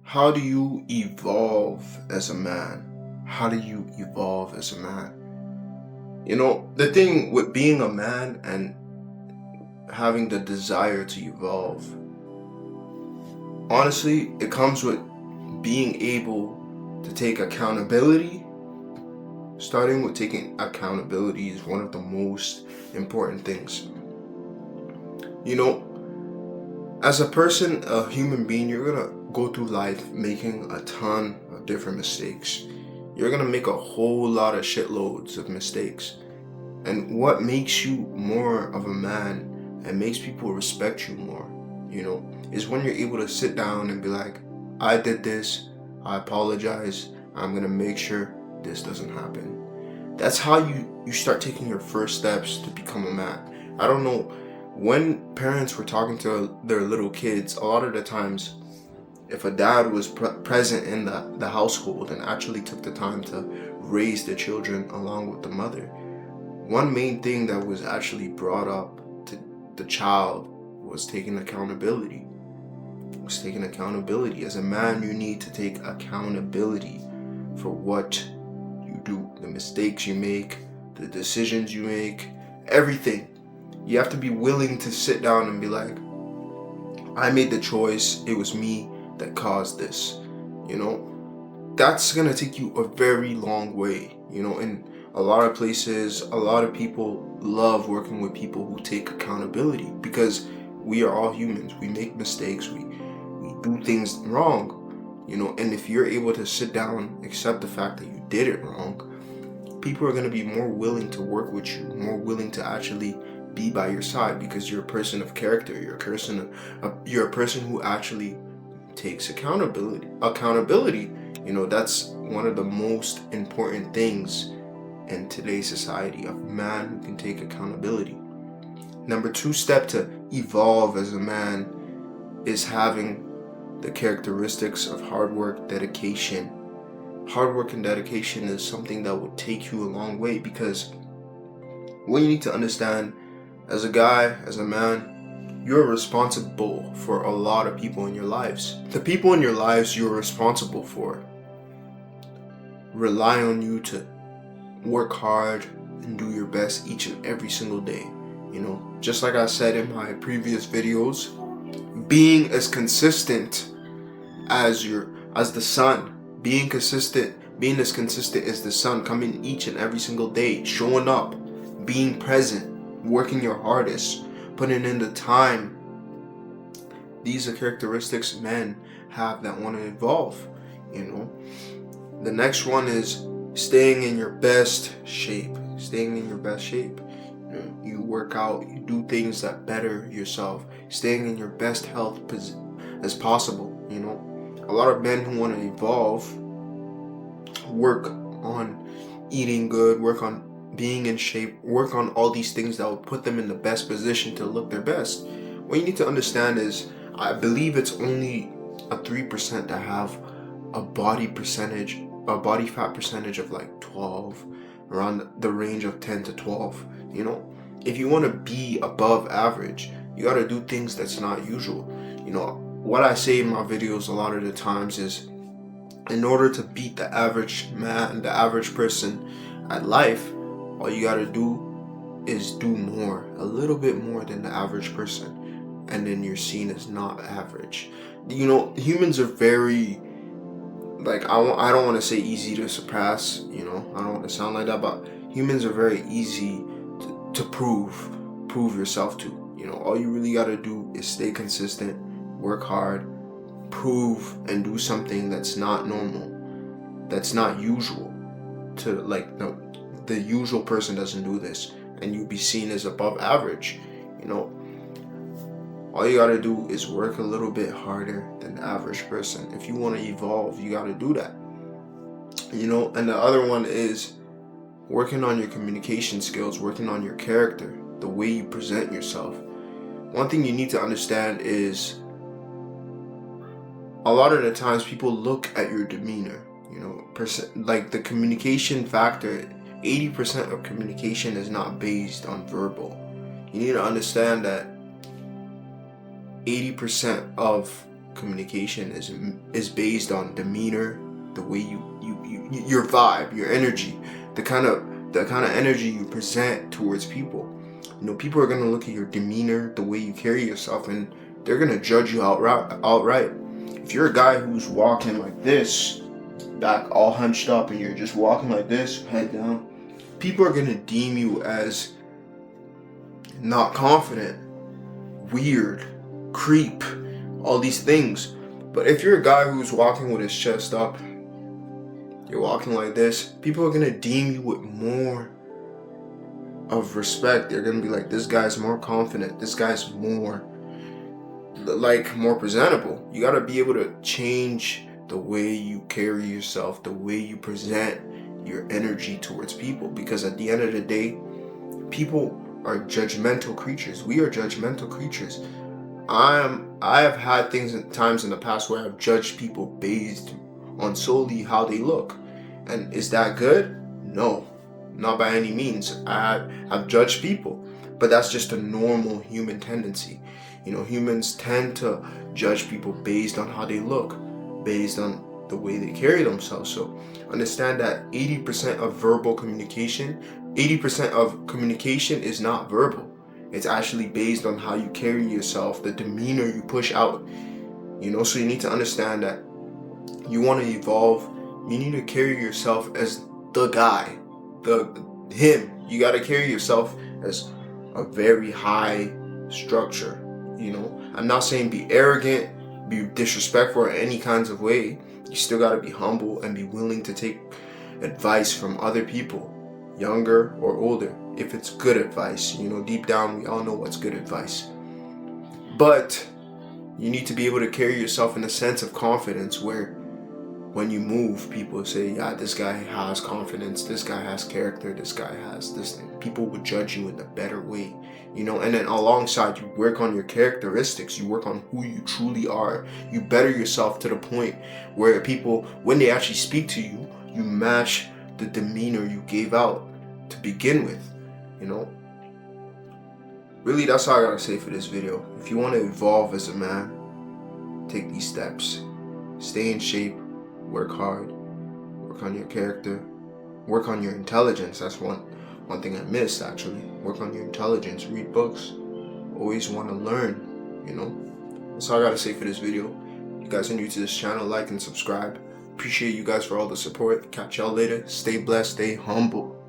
How do you evolve as a man? How do you evolve as a man? The thing with being a man and having the desire to evolve, honestly, it comes with being able to take accountability. Starting with taking accountability is one of the most important things. As a person, a human being, you're gonna go through life making a ton of different mistakes. You're gonna make a whole lot of shitloads of mistakes. And what makes you more of a man and makes people respect you more, is when you're able to sit down and be like, I did this, I apologize, I'm gonna make sure this doesn't happen. That's how you start taking your first steps to become a man. I don't know, when parents were talking to their little kids, a lot of the times, if a dad was present in the household and actually took the time to raise the children along with the mother, one main thing that was actually brought up to the child was taking accountability. As a man, you need to take accountability for what you do, the mistakes you make, the decisions you make, everything. You have to be willing to sit down and be like, I made the choice, it was me that caused this. That's gonna take you a very long way. In a lot of places, a lot of people love working with people who take accountability, because we are all humans. We make mistakes, we do things wrong, and if you're able to sit down, accept the fact that you did it wrong, people are going to be more willing to work with you, more willing to actually be by your side, because you're a person of character. You're a person who actually takes accountability. That's one of the most important things in today's society, a man who can take accountability. Number 2 step to evolve as a man is having the characteristics of hard work, dedication. Hard work and dedication is something that will take you a long way, because what you need to understand, as a guy, as a man, you're responsible for a lot of people in your lives. The people in your lives you're responsible for rely on you to work hard and do your best each and every single day. Just like I said in my previous videos, being as consistent as the sun, being as consistent as the sun, coming each and every single day, showing up, being present, working your hardest, putting in the time. These are characteristics men have that want to evolve. The next one is staying in your best shape. You work out, you do things that better yourself, staying in your best health as possible. A lot of men who want to evolve work on eating good, work on being in shape, work on all these things that will put them in the best position to look their best. What you need to understand is, I believe it's only a 3% that have a body fat percentage of like 12, around the range of 10 to 12. If you want to be above average, you got to do things that's not usual. What I say in my videos a lot of the times is, in order to beat the average man, the average person at life, all you got to do is do more, a little bit more than the average person, and then you're seen as not average. Humans are very, I don't want to say easy to surpass, I don't want to sound like that, but humans are very easy to prove yourself to. All you really got to do is stay consistent, work hard, prove and do something that's not normal, that's not usual. The usual person doesn't do this, and you'll be seen as above average. All you gotta do is work a little bit harder than the average person. If you want to evolve, you gotta do that. And the other one is working on your communication skills, working on your character, the way you present yourself. One thing you need to understand is, a lot of the times people look at your demeanor. The communication factor, 80% of communication is not based on verbal. You need to understand that 80% of communication is based on demeanor, the way your vibe, your energy, the kind of energy you present towards people. You know, people are gonna look at your demeanor, the way you carry yourself, and they're gonna judge you outright. If you're a guy who's walking like this, back all hunched up, and you're just walking like this, head down, people are gonna deem you as not confident, weird, creep, all these things. But if you're a guy who's walking with his chest up, you're walking like this, people are gonna deem you with more of respect. They're gonna be like, this guy's more confident, this guy's more presentable. You gotta be able to change the way you carry yourself, the way you present your energy towards people, because at the end of the day, people are judgmental creatures. We are judgmental creatures. I have had times in the past where I've judged people based on solely how they look. And is that good? No, not by any means. I've judged people, but that's just a normal human tendency. You know, humans tend to judge people based on how they look, based on the way they carry themselves. So understand that 80% of verbal communication, 80% of communication is not verbal. It's actually based on how you carry yourself, the demeanor you push out. You know, so you need to understand that you want to evolve, you need to carry yourself as the guy, him. You got to carry yourself as a very high structure. You know, I'm not saying be arrogant, be disrespectful in any kinds of way. You still got to be humble and be willing to take advice from other people, younger or older, if it's good advice. You know, deep down, we all know what's good advice. But you need to be able to carry yourself in a sense of confidence where when you move, people say, yeah, this guy has confidence, this guy has character, this guy has this thing. People would judge you in a better way, you know, and then alongside you work on your characteristics, you work on who you truly are, you better yourself to the point where people, when they actually speak to you, you match the demeanor you gave out to begin with, you know. Really, that's all I gotta say for this video. If you want to evolve as a man, take these steps. Stay in shape, work hard, work on your character, work on your intelligence. That's one thing I missed, actually. Work on your intelligence, read books, always want to learn, you know. That's all I gotta say for this video. If you guys are new to this channel, like and subscribe. Appreciate you guys for all the support. Catch y'all later. Stay blessed, stay humble.